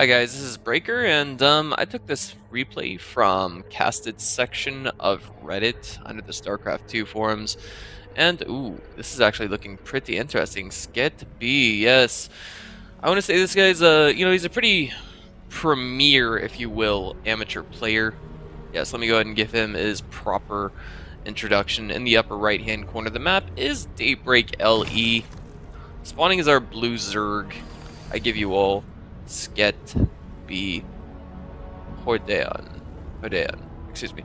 Hi guys, this is Breaker, and I took this replay from Casted's section of Reddit under the StarCraft 2 forums, and ooh, this is actually looking pretty interesting. sgehtB, yes. I want to say this guy's he's a pretty premier, if you will, amateur player. Yes, let me go ahead and give him his proper introduction. In the upper right-hand corner of the map is Daybreak LE. Spawning is our blue Zerg. I give you all sgehtB Hordeon. Excuse me.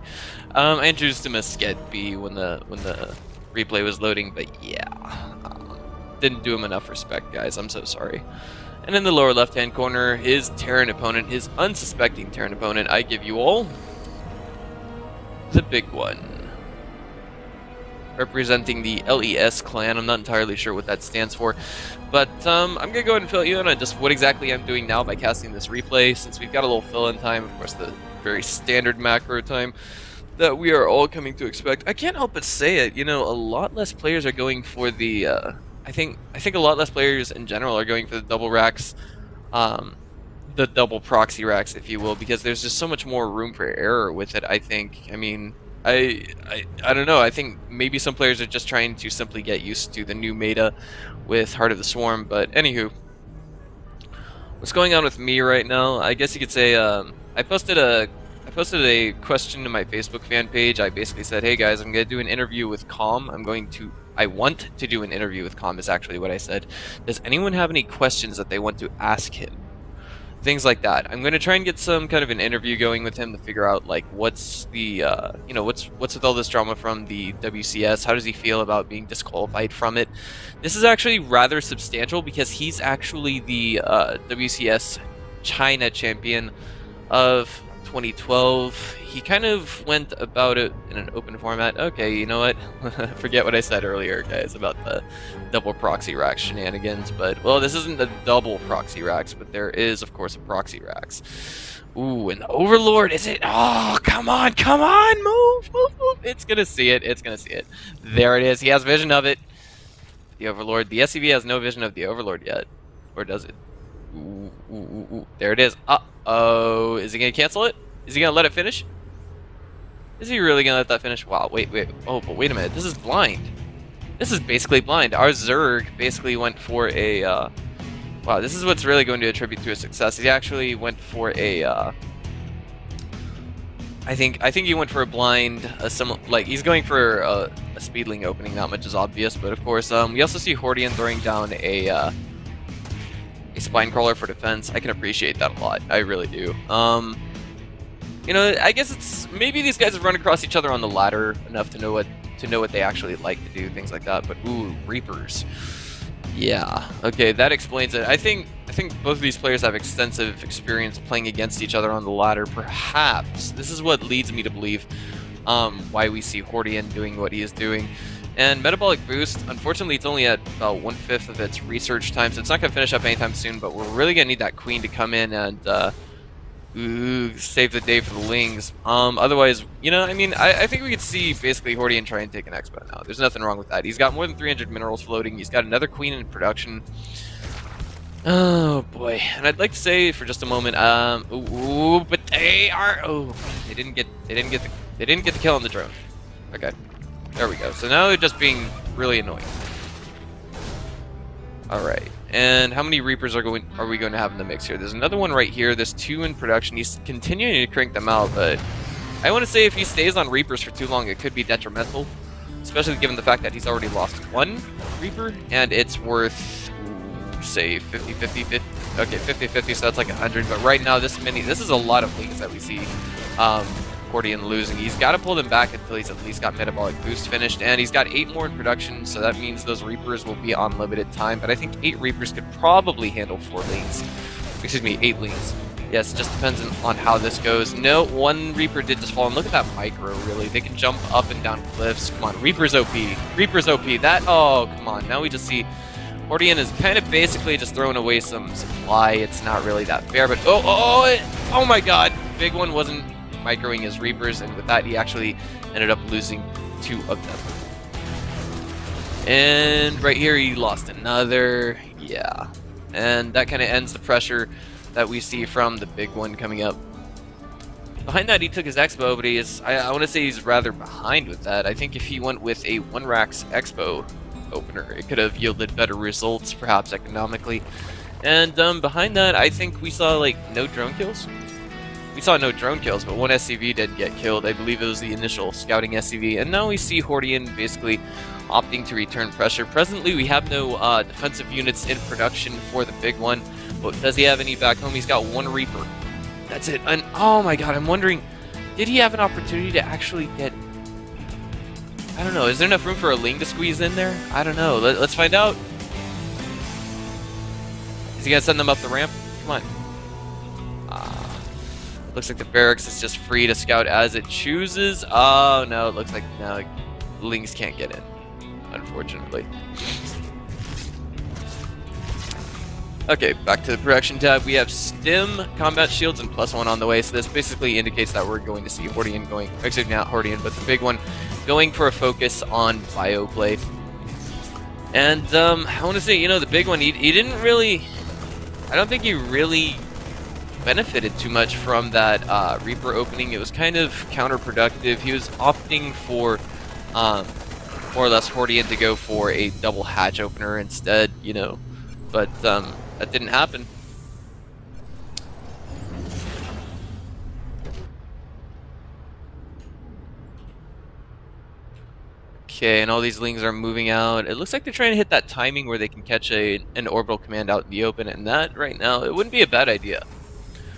I introduced him as sgehtB when the replay was loading, but yeah, didn't do him enough respect, guys. I'm so sorry. And in the lower left-hand corner, his Terran opponent, his unsuspecting Terran opponent. I give you all TheBigOne, representing the LES clan. I'm not entirely sure what that stands for, but I'm gonna go ahead and fill you in on just what exactly I'm doing now by casting this replay, since we've got a little fill-in time, of course the very standard macro time that we are all coming to expect. I can't help but say it, you know, a lot less players are going for the I think a lot less players in general are going for the double racks, the double proxy racks, if you will, because there's just so much more room for error with it. I think. I mean, I don't know. I think maybe some players are just trying to simply get used to the new meta with Heart of the Swarm. But anywho, what's going on with me right now? I guess you could say I posted a question to my Facebook fan page. I basically said, "Hey guys, I'm gonna do an interview with Calm. I want to do an interview with Calm," is actually what I said. Does anyone have any questions that they want to ask him? Things like that. I'm going to try and get some kind of an interview going with him to figure out, like, what's the, what's with all this drama from the WCS? How does he feel about being disqualified from it? This is actually rather substantial because he's actually the WCS China champion of 2012. He kind of went about it in an open format. Okay, you know what? Forget what I said earlier, guys, about the double proxy rack shenanigans. But, well, this isn't the double proxy racks, but there is, of course, a proxy racks. Ooh, and the Overlord, is it? Oh, come on, move. It's gonna see it. There it is. He has vision of it. The Overlord. The SCV has no vision of the Overlord yet. Or does it? Ooh. There it is. Uh-oh. Is he gonna cancel it? Is he gonna let it finish? Is he really gonna let that finish? Wow, wait. Oh, but wait a minute. This is blind. This is basically blind. Our Zerg basically went for a, wow, this is what's really going to attribute to a success. He actually went for a, I think he went for a blind, he's going for a speedling opening. Not much is obvious, but of course, we also see Hordeon throwing down a spine crawler for defense. I can appreciate that a lot. I really do. You know, I guess it's maybe these guys have run across each other on the ladder enough to know what they actually like to do, things like that. But ooh, Reapers. Yeah. Okay, that explains it. I think both of these players have extensive experience playing against each other on the ladder. Perhaps this is what leads me to believe why we see Hordeon doing what he is doing. And Metabolic Boost, unfortunately, it's only at about 1/5 of its research time, so it's not going to finish up anytime soon, but we're really going to need that Queen to come in and save the day for the Lings. Otherwise, you know, I mean, I think we could see basically Hordeon try and take an Expo now. There's nothing wrong with that. He's got more than 300 minerals floating. He's got another Queen in production. Oh boy. And I'd like to say for just a moment, but they didn't get the kill on the drone. Okay. There we go. So now they're just being really annoying. Alright. And how many Reapers are we going to have in the mix here? There's another one right here. There's 2 in production. He's continuing to crank them out, but I want to say if he stays on Reapers for too long, it could be detrimental. Especially given the fact that he's already lost 1 Reaper, and it's worth, say, 50-50. Okay, 50-50, so that's like 100. But right now, this is a lot of Lings that we see Hordeon losing. He's got to pull them back until he's at least got Metabolic Boost finished, and he's got 8 more in production, so that means those Reapers will be on limited time, but I think 8 Reapers could probably handle 4 Lings. Excuse me, 8 Lings. Yes, it just depends on how this goes. No, 1 Reaper did just fall, and look at that micro, really. They can jump up and down cliffs. Come on, Reaper's OP. Reaper's OP. Oh, come on. Now we just see Hordeon is kind of basically just throwing away some supply. It's not really that fair, but oh my god. Big one wasn't microing his Reapers, and with that he actually ended up losing 2 of them. And right here he lost another. Yeah. And that kind of ends the pressure that we see from the big one coming up. Behind that, he took his Expo, but he is, I want to say he's rather behind with that. I think if he went with a 1-Rax Expo opener, it could have yielded better results, perhaps economically. And behind that, I think we saw like no drone kills. We saw no drone kills, but one SCV did get killed. I believe it was the initial scouting SCV. And now we see Hordeon basically opting to return pressure. Presently, we have no defensive units in production for the big one. But does he have any back home? He's got 1 Reaper. That's it. And oh my god, I'm wondering, did he have an opportunity to actually get... I don't know. Is there enough room for a Ling to squeeze in there? I don't know. Let's find out. Is he going to send them up the ramp? Come on. Looks like the barracks is just free to scout as it chooses. Oh, no. It looks like now Lings can't get in, unfortunately. Okay, back to the production tab. We have Stim, Combat Shields, and +1 on the way. So this basically indicates that we're going to see Hordeon going... Actually, not Hordeon, but the big one going for a focus on bio play. And I want to say, you know, the big one, he didn't really... I don't think he really benefited too much from that Reaper opening. It was kind of counterproductive. He was opting for more or less Hordeon to go for a double hatch opener instead, you know. But that didn't happen. Okay, and all these Lings are moving out. It looks like they're trying to hit that timing where they can catch an orbital command out in the open, and that right now, it wouldn't be a bad idea.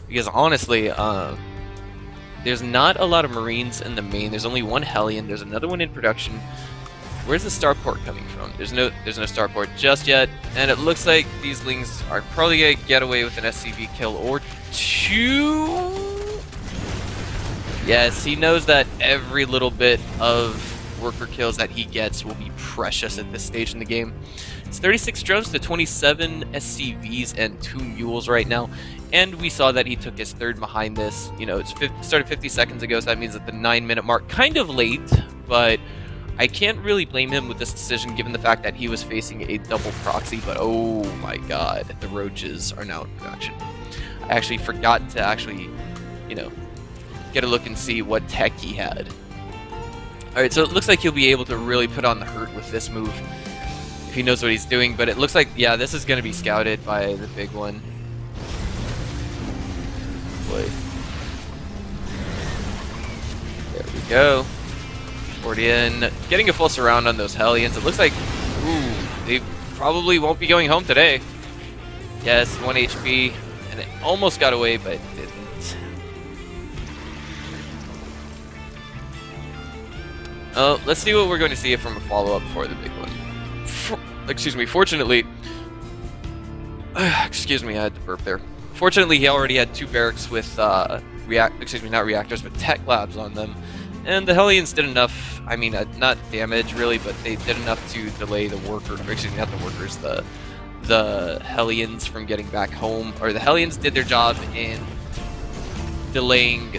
Because honestly, there's not a lot of Marines in the main. There's only 1 Hellion. There's another one in production. Where's the starport coming from? There's no starport just yet, and it looks like these Lings are probably gonna get away with an SCV kill or 2. Yes, he knows that every little bit of worker kills that he gets will be precious at this stage in the game. It's 36 drones to 27 SCVs and 2 mules right now, and we saw that he took his 3rd behind this. You know, it started 50 seconds ago, so that means at the 9-minute mark, kind of late, but I can't really blame him with this decision given the fact that he was facing a double proxy. But oh my god, the roaches are now in production. I actually forgot to you know, get a look and see what tech he had. Alright, so it looks like he'll be able to really put on the hurt with this move if he knows what he's doing, but it looks like, yeah, this is going to be scouted by the big one. Boy. There we go. Hordeon getting a full surround on those Hellions. It looks like, ooh, they probably won't be going home today. Yes, 1 HP, and it almost got away, but didn't. Oh, let's see what we're going to see from a follow-up for the big one. Excuse me, fortunately... excuse me, I had to burp there. Fortunately, he already had 2 barracks with, not reactors, but tech labs on them. And the Hellions did enough, I mean, not damage really, but they did enough to delay the worker, excuse me, not the workers, the Hellions from getting back home. Or the Hellions did their job in delaying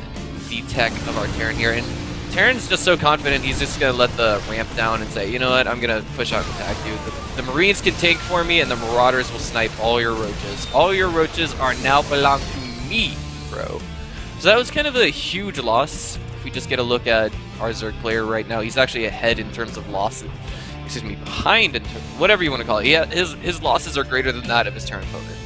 the tech of our Terran here. And Terran's just so confident, he's just going to let the ramp down and say, you know what, I'm going to push out and attack you. The Marines can tank for me, and the Marauders will snipe all your roaches. All your roaches are now belong to me, bro. So that was kind of a huge loss. If we just get a look at our Zerg player right now, he's actually ahead in terms of losses. Excuse me, behind, in whatever you want to call it. Yeah, his losses are greater than that of his Terran opponent.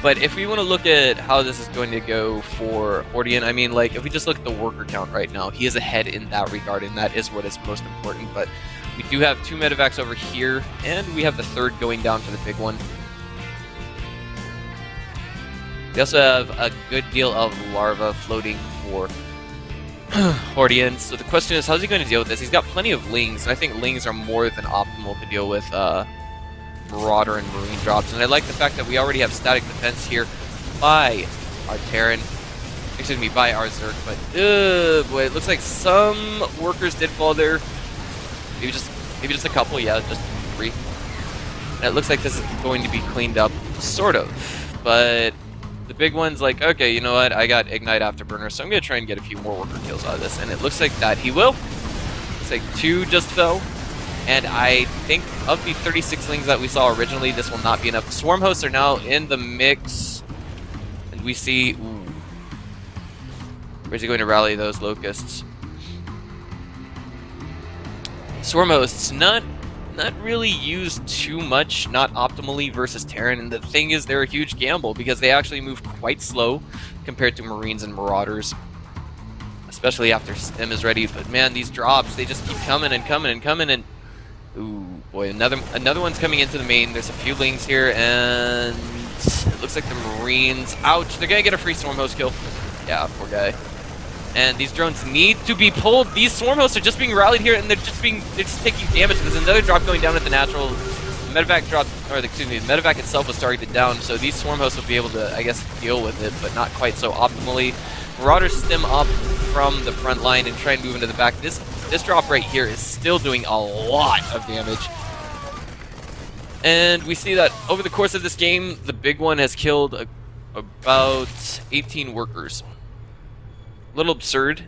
But if we want to look at how this is going to go for Hordeon, I mean, like, if we just look at the worker count right now, he is ahead in that regard, and that is what is most important. But we do have 2 medevacs over here, and we have the 3rd going down to the big one. We also have a good deal of larva floating for Hordeon. So the question is, how's he going to deal with this? He's got plenty of Lings, and I think Lings are more than optimal to deal with Marauder and Marine drops. And I like the fact that we already have static defense here by our Terran. Excuse me, by our Zerg. But, boy, it looks like some workers did fall there. Maybe just a couple, yeah, just 3. And it looks like this is going to be cleaned up, sort of. But the big one's like, okay, you know what, I got Ignite Afterburner, so I'm going to try and get a few more worker kills out of this. And it looks like that he will. Looks like 2 just fell. And I think of the 36 slings that we saw originally, this will not be enough. Swarm hosts are now in the mix. And we see... Ooh. Where's he going to rally those locusts? Swarm hosts, not really used too much, not optimally versus Terran. And the thing is, they're a huge gamble because they actually move quite slow compared to Marines and Marauders. Especially after Stim is ready. But man, these drops, they just keep coming and coming and coming. And ooh, boy, another one's coming into the main. There's a few lings here, and it looks like the Marines. Ouch! They're gonna get a free Swarm host kill. Yeah, poor guy. And these drones need to be pulled. These Swarm hosts are just being rallied here, and they're just taking damage. There's another drop going down at the natural. The medevac drop, or excuse me, the medevac itself was targeted down, so these Swarm hosts will be able to, I guess, deal with it, but not quite so optimally. Marauders stem up from the front line and try and move into the back. This drop right here is still doing a lot of damage. And we see that over the course of this game, the big one has killed about 18 workers. A little absurd,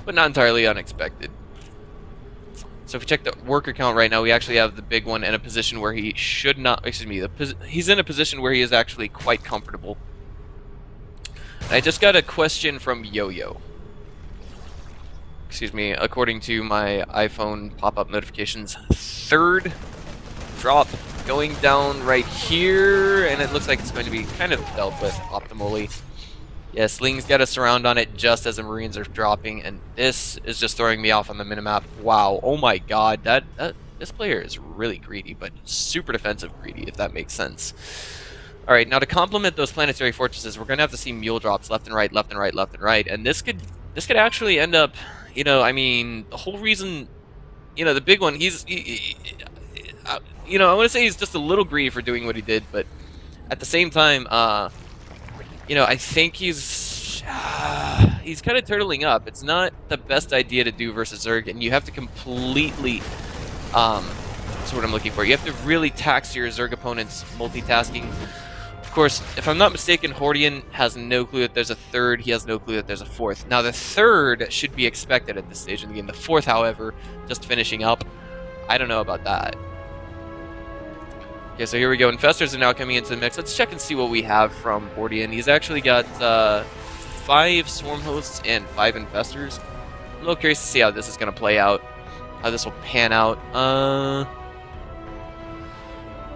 but not entirely unexpected. So if we check the worker count right now, we actually have the big one in a position where he should not, excuse me, he's in a position where he is actually quite comfortable. I just got a question from Yo-Yo. Excuse me, according to my iPhone pop-up notifications, third drop going down right here, and it looks like it's going to be kind of dealt with optimally. Yeah, Sling's got a surround on it just as the Marines are dropping, and this is just throwing me off on the minimap. Wow, oh my god, this player is really greedy, but super defensive greedy, if that makes sense. Alright, now to complement those planetary fortresses, we're going to have to see mule drops left and right, left and right, left and right, and this could actually end up, you know, I mean, the whole reason, you know, the big one, you know, I want to say he's just a little greedy for doing what he did, but at the same time, you know, I think he's kind of turtling up. It's not the best idea to do versus Zerg, and you have to completely, that's what I'm looking for. You have to really tax your Zerg opponent's multitasking. Of course, if I'm not mistaken, Hordeon has no clue that there's a third. He has no clue that there's a fourth. Now, the third should be expected at this stage in the game. The fourth, however, just finishing up. I don't know about that. Okay, so here we go. Infestors are now coming into the mix. Let's check and see what we have from Hordeon. He's actually got 5 Swarm Hosts and 5 Infestors. I'm a little curious to see how this is going to play out, how this will pan out.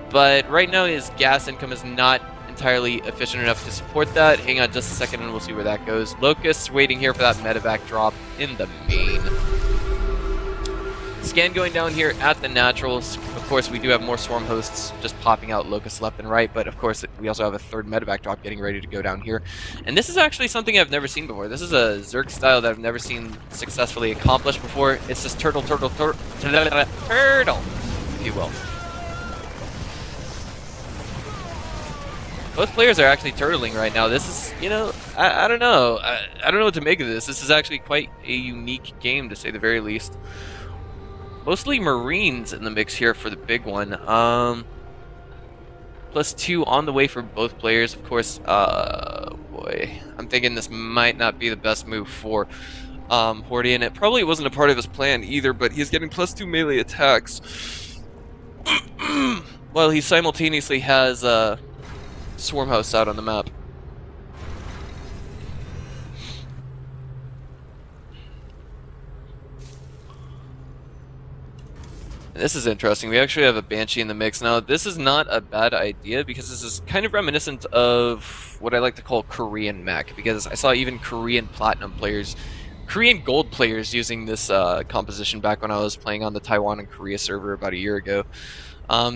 But right now his gas income is not entirely efficient enough to support that. Hang on just a second and we'll see where that goes. Locusts waiting here for that medevac drop in the main. Scan going down here at the naturals. Of course, we do have more Swarm Hosts just popping out locusts left and right, but of course, we also have a third medevac drop getting ready to go down here. And this is actually something I've never seen before. This is a Zerg style that I've never seen successfully accomplished before. It's just turtle, if you will. Both players are actually turtling right now. This is, you know, I don't know. I don't know what to make of this. This is actually quite a unique game, to say the very least. Mostly Marines in the mix here for the big one. +2 on the way for both players. Of course, boy, I'm thinking this might not be the best move for Hordeon. It probably wasn't a part of his plan either, but he's getting +2 melee attacks. While he simultaneously has Swarm Hosts out on the map. This is interesting. We actually have a Banshee in the mix. Now, this is not a bad idea because this is kind of reminiscent of what I like to call Korean mech, because I saw even Korean Platinum players, Korean Gold players using this composition back when I was playing on the Taiwan and Korea server about a year ago.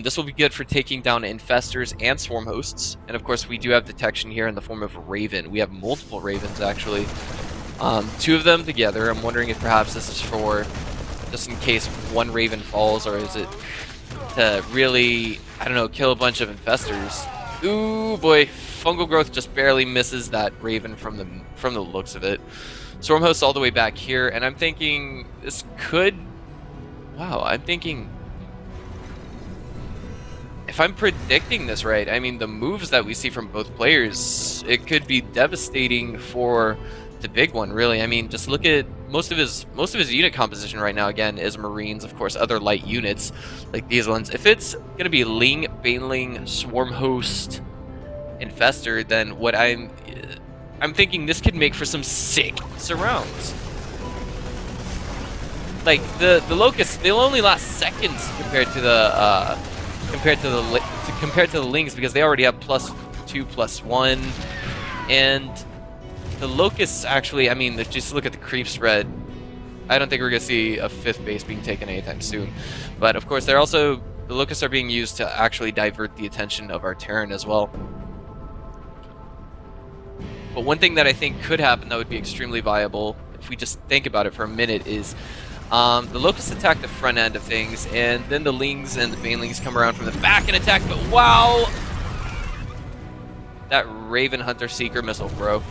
This will be good for taking down Infestors and Swarm Hosts. And of course, we do have detection here in the form of Raven. We have multiple Ravens, actually. 2 of them together. I'm wondering if perhaps this is for just in case one Raven falls, or is it to really, I don't know, kill a bunch of Infestors. Ooh, boy. Fungal Growth just barely misses that Raven from the looks of it. Swarm Hosts all the way back here, and I'm thinking this could... Wow, I'm thinking... If I'm predicting this right, I mean, the moves that we see from both players, it could be devastating for the big one, really. I mean, just look at most of his unit composition right now again is Marines, of course, other light units like these ones. If it's gonna be Ling, Baneling, Swarm Host, Infestor, then what I'm thinking this could make for some sick surrounds. Like the Locusts, they'll only last seconds compared to the Lings because they already have +2, +1, and the Locusts actually, I mean, just look at the creep spread. I don't think we're gonna see a 5th base being taken anytime soon. But of course, the Locusts are being used to actually divert the attention of our Terran as well. But one thing that I think could happen that would be extremely viable, if we just think about it for a minute, is the Locusts attack the front end of things, and then the Lings and the Banelings come around from the back and attack, but wow! That Raven Hunter Seeker missile, bro.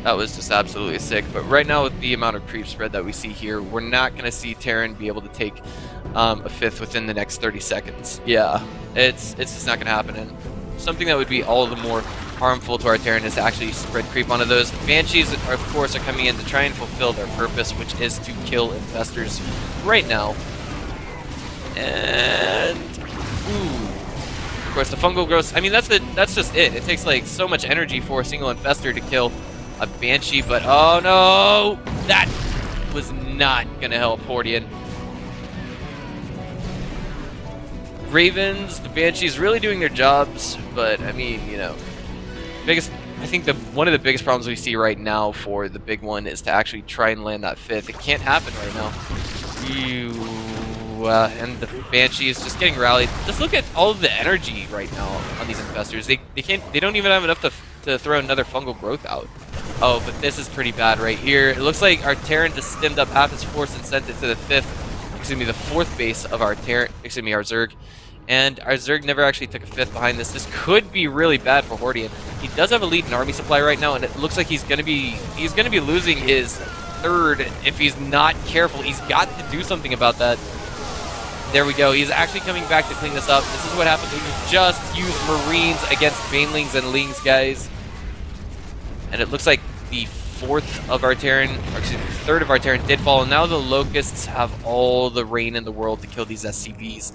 That was just absolutely sick. But right now, with the amount of creep spread that we see here, we're not going to see Terran be able to take a 5th within the next 30 seconds. Yeah, it's just not going to happen. And something that would be all the more harmful to our Terran is to actually spread creep onto those. Banshees, of course, are coming in to try and fulfill their purpose, which is to kill infestors right now. And ooh, of course, the fungal growth. I mean, that's just it. It takes like so much energy for a single infestor to kill a Banshee, but oh no, that was not gonna help Hordeon. Ravens, the Banshees really doing their jobs, but I mean, you know, I think one of the biggest problems we see right now for the big one is to actually try and land that 5th. It can't happen right now. And the Banshee is just getting rallied. Just look at all of the energy right now on these infestors. They don't even have enough to throw another fungal growth out. Oh, but this is pretty bad right here. It looks like our Terran just stemmed up half his force and sent it to the 4th base of our Terran, our Zerg. And our Zerg never actually took a 5th behind this. This could be really bad for Hordeon. He does have a lead in army supply right now, and it looks like he's gonna be losing his 3rd if he's not careful. He's got to do something about that. There we go. He's actually coming back to clean this up. This is what happens when you just use Marines against Banelings and Lings, guys. And it looks like the 4th of our Terran, or excuse me, the 3rd of our Terran did fall, and now the Locusts have all the rain in the world to kill these SCVs.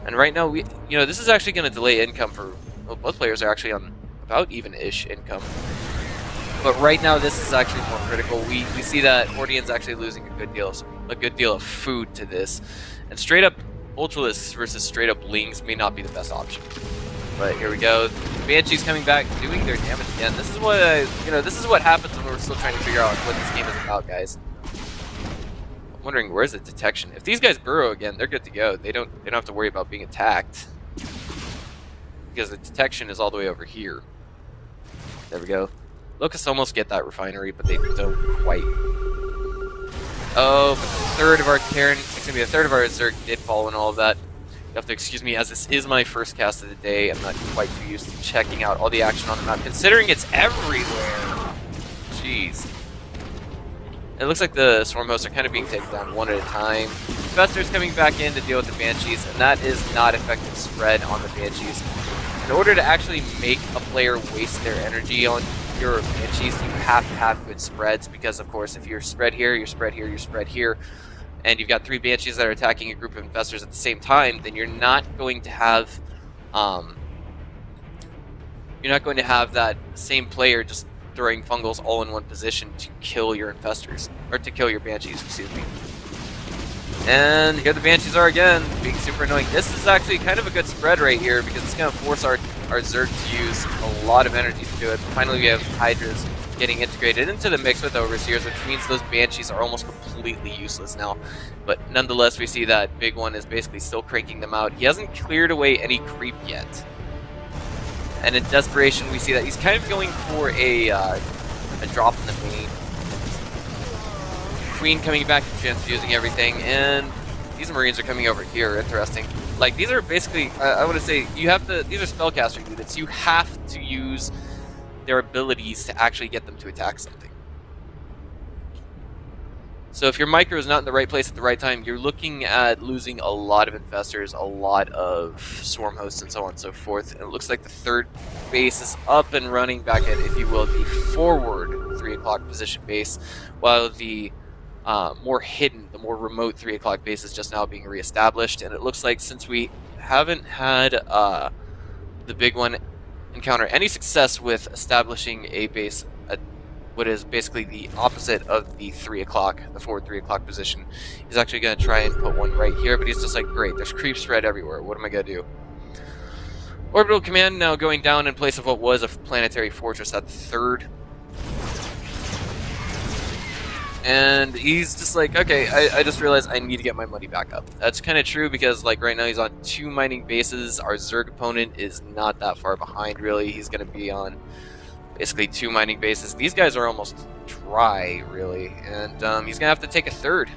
And right now, this is actually going to delay income for, well, both players are actually on about even-ish income. But right now, this is actually more critical. We see that Hordeon's actually losing a good deal of food to this, and straight up Ultralisks versus straight up Lings may not be the best option. But here we go. Banshee's coming back, doing their damage again. This is what this is what happens when we're still trying to figure out what this game is about, guys. I'm wondering, where's the detection? If these guys burrow again, they're good to go. They don't have to worry about being attacked because the detection is all the way over here. There we go. Locusts almost get that refinery, but they don't quite. Oh, but the 3rd of our Terran, excuse me, the 3rd of our Zerg did fall and all of that. You have to excuse me, as this is my first cast of the day. I'm not quite too used to checking out all the action on the map, considering it's everywhere. Jeez. It looks like the Swarm Hosts are kind of being taken down one at a time. Infestor's coming back in to deal with the Banshees, and that is not effective spread on the Banshees. In order to actually make a player waste their energy on your Banshees, you have to have good spreads, because of course if you're spread here, you're spread here, you're spread here, and you've got 3 Banshees that are attacking a group of infestors at the same time, then you're not going to have that same player just throwing fungals all in one position to kill your infestors, or to kill your Banshees, excuse me. And here the Banshees are again, being super annoying. This is actually kind of a good spread right here, because it's going to force our Zerg to use a lot of energy to do it. But finally we have Hydras getting integrated into the mix with Overseers, which means those Banshees are almost completely useless now. But nonetheless, we see that Big One is basically still cranking them out. He hasn't cleared away any creep yet. And in desperation, we see that he's kind of going for a drop in the main. Queen coming back and transfusing everything, and these Marines are coming over here. Interesting. Like, these are basically, I want to say, these are spellcaster units. You have to use their abilities to actually get them to attack something. So if your micro is not in the right place at the right time, you're looking at losing a lot of infestors, a lot of swarm hosts, and so on and so forth. And it looks like the 3rd base is up and running back at, if you will, the forward 3 o'clock position base, while the more hidden, the more remote 3 o'clock base is just now being reestablished. And it looks like since we haven't had the big one encounter any success with establishing a base at what is basically the opposite of the 3 o'clock, the forward 3 o'clock position, he's actually going to try and put one right here, but he's just like, great, there's creep spread everywhere, what am I going to do? Orbital command now going down in place of what was a planetary fortress at the 3rd. And he's just like, okay, I just realized I need to get my money back up. That's kind of true because like right now he's on 2 mining bases. Our Zerg opponent is not that far behind really. He's going to be on basically 2 mining bases. These guys are almost dry really. And he's going to have to take a third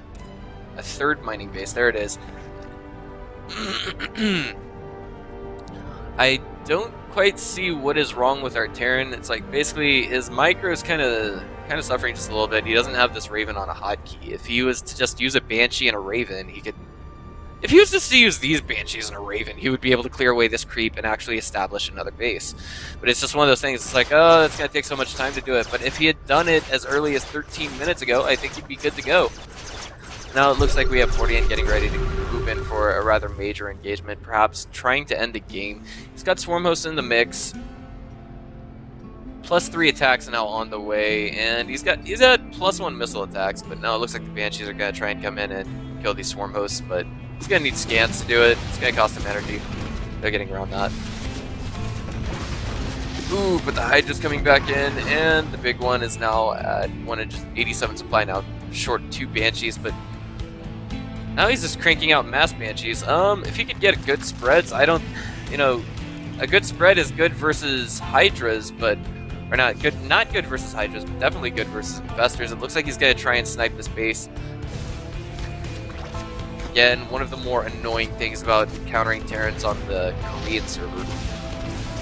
mining base. There it is. I don't quite see what is wrong with our Terran. It's like basically his micro is kind of suffering just a little bit. He doesn't have this Raven on a hotkey. If he was to just use a Banshee and a Raven, he could... If he was just to use these Banshees and a Raven, he would be able to clear away this creep and actually establish another base. But it's just one of those things, it's like, oh, it's going to take so much time to do it. But if he had done it as early as 13 minutes ago, I think he'd be good to go. Now it looks like we have Hordeon getting ready to move in for a rather major engagement, perhaps trying to end the game. He's got Swarm Host in the mix. +3 attacks now on the way, and he's had +1 missile attacks, but now it looks like the Banshees are going to try and come in and kill these Swarm Hosts, but he's going to need scans to do it. It's going to cost him energy. They're getting around that. Ooh, but the Hydra's coming back in, and the big one is now at 187 supply now, short 2 Banshees, but now he's just cranking out mass Banshees. If he could get good spreads, I don't, you know, a good spread is good versus Hydras, but or not good versus Hydras, but definitely good versus Investors. It looks like he's going to try and snipe this base. Again, one of the more annoying things about encountering Terrans on the Korean server.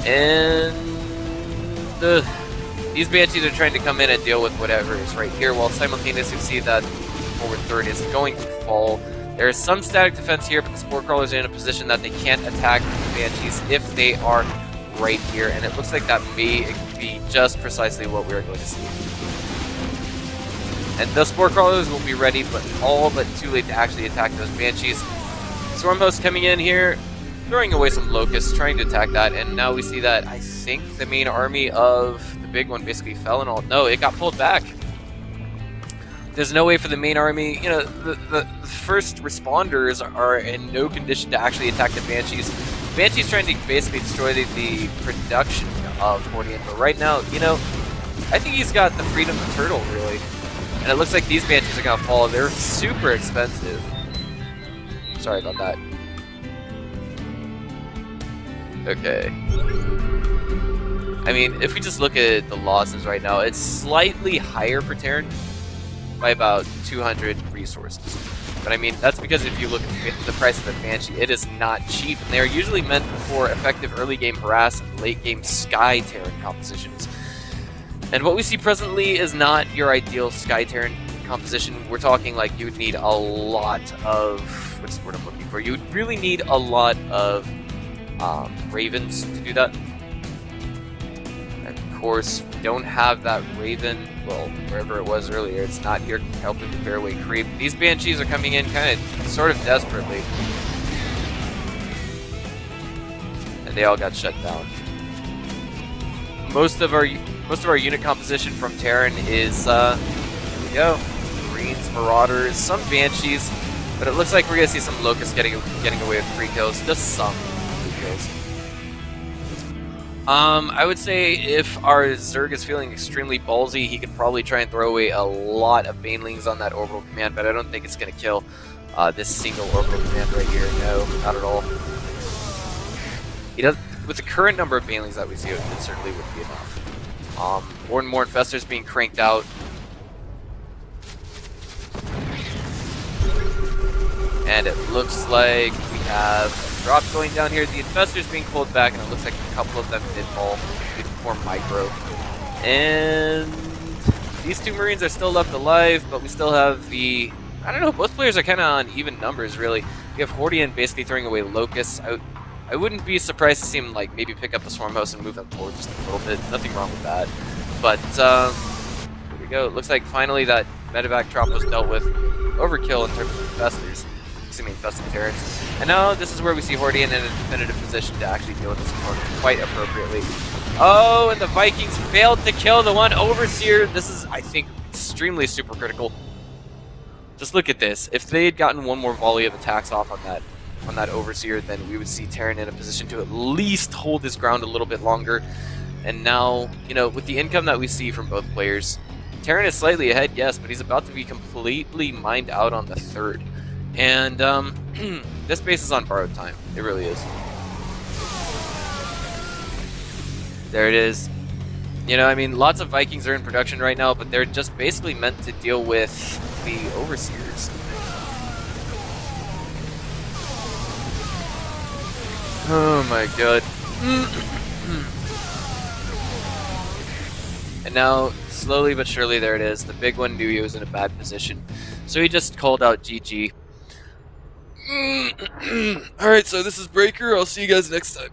And these Banshees are trying to come in and deal with whatever is right here, while simultaneously see that forward third is going to fall. There is some static defense here, but the Spore Crawlers are in a position that they can't attack the Banshees if they are right here, and it looks like that may be just precisely what we are going to see. And the Spore Crawlers will be ready, but all but too late to actually attack those Banshees. Storm Host coming in here, throwing away some Locusts, trying to attack that, and now we see that I think the main army of the big one basically fell and all. No, it got pulled back. There's no way for the main army, you know, the first responders are in no condition to actually attack the Banshees. Banshee's trying to basically destroy the production of Hordeon, but right now, you know, I think he's got the freedom to turtle, really. And it looks like these Banshees are going to fall. They're super expensive. Sorry about that. Okay. I mean, if we just look at the losses right now, it's slightly higher per Terran by about 200 resources. But I mean, that's because if you look at the price of the Banshee, it is not cheap, and they are usually meant for effective early game harass and late game Sky Terran compositions. And what we see presently is not your ideal Sky Terran composition. We're talking like you would need a lot of, what's the word I'm looking for? You would really need a lot of Ravens to do that. And of course, we don't have that Raven, well, wherever it was earlier, it's not here helping to clear away creep. These Banshees are coming in kind of, sort of desperately. And they all got shut down. Most of our unit composition from Terran is, here we go, Marines, Marauders, some Banshees, but it looks like we're going to see some Locusts getting away with 3 kills, just some 3 kills. I would say if our Zerg is feeling extremely ballsy, he could probably try and throw away a lot of Banelings on that orbital command, but I don't think it's going to kill this single orbital command right here. No, not at all. He does, with the current number of Banelings that we see, it certainly wouldn't be enough. More and more Infestors being cranked out. And it looks like we have a drop going down here. The Infestors being pulled back, and it looks like a couple of them did fall before micro. And these 2 Marines are still left alive, but we still have the... I don't know, both players are kind of on even numbers, really. We have Hordeon basically throwing away Locusts. I wouldn't be surprised to see him like maybe pick up the Swarm Host and move them forward just a little bit. Nothing wrong with that. But we go. It looks like finally that medevac drop was dealt with. Overkill in terms of infestors. Infesting Terrans. And now this is where we see Hordeon in a definitive position to actually deal with this opponent quite appropriately. Oh, and the Vikings failed to kill the one Overseer. This is, I think, extremely super critical. Just look at this. If they had gotten one more volley of attacks off on that Overseer, then we would see Terran in a position to at least hold his ground a little bit longer. And now, you know, with the income that we see from both players, Terran is slightly ahead, yes, but he's about to be completely mined out on the third. And this base is on borrowed time. It really is. There it is. You know, I mean, lots of Vikings are in production right now, but they're just basically meant to deal with the Overseers. Oh my god. And now, slowly but surely, there it is. The big one knew he was in a bad position, so he just called out GG. Alright, so this is Breaker. I'll see you guys next time.